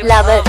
लावर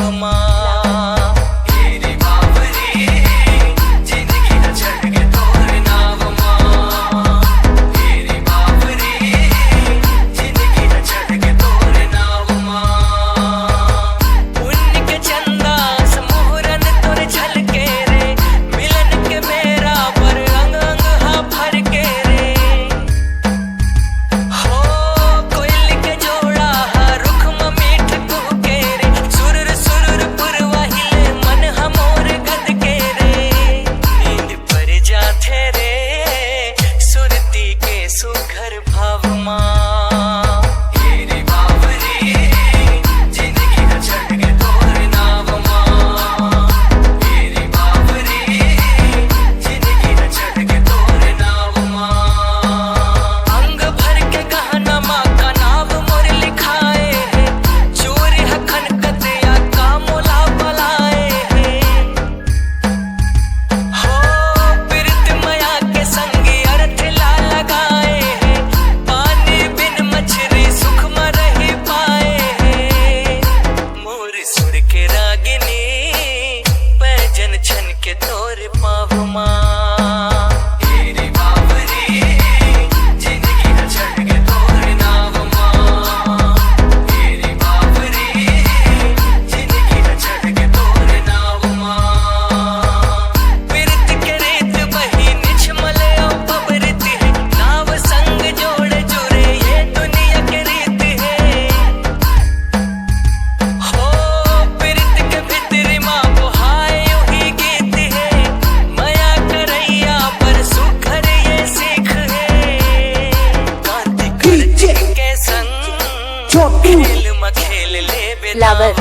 लावर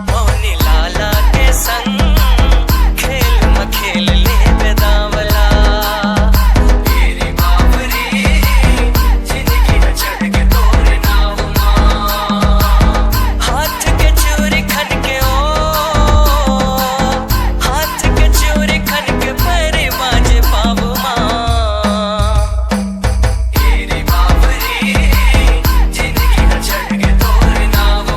मोहनी लाला के संग खेल मखेल ले बेदावला तेरी बावरी जिंदगी न चढ़ के तोरे नाव मां हाथ के चोरी खन के ओ हाथ के चोरी खन के पैरे बाजे पाव मां तेरी बावरी जिंदगी न चढ़ के तोरे नाव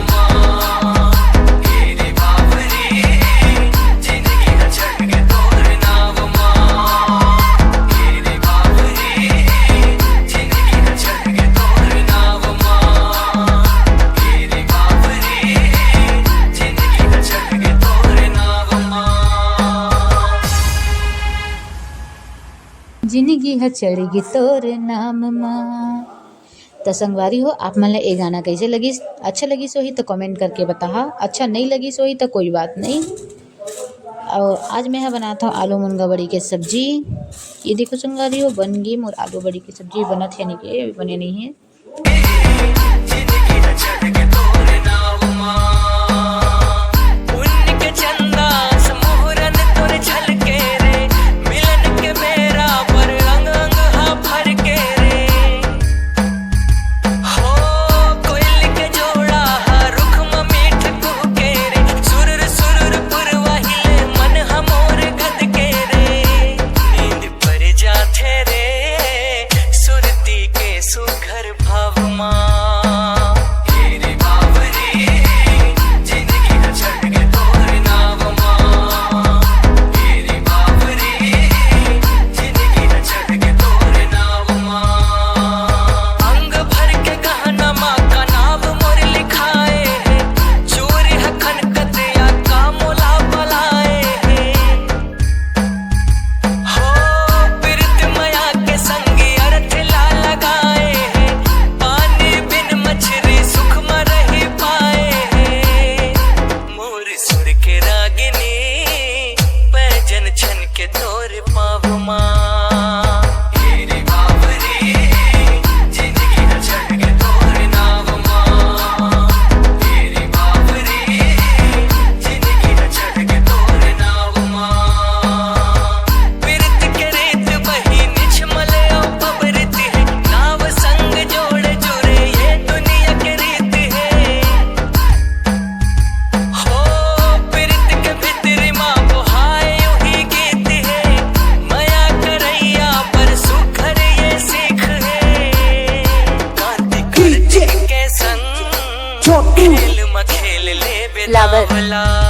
जिंदगी है चढ़ेगी तोर नाम माँ। तो संगवारी हो, आप मन ये गाना कैसे लगी? अच्छा लगी सो ही तो कमेंट करके बता, अच्छा नहीं लगी सो ही तो कोई बात नहीं। और आज मैं बनाता हूँ आलू मुनगा बड़ी के सब्जी। ये देखो संगवारी हो, बन गई मोर आलू बड़ी की सब्जी बना थे नहीं के अभी बने नहीं है। सुघर भाव मां तेरे फ्लावर। दावला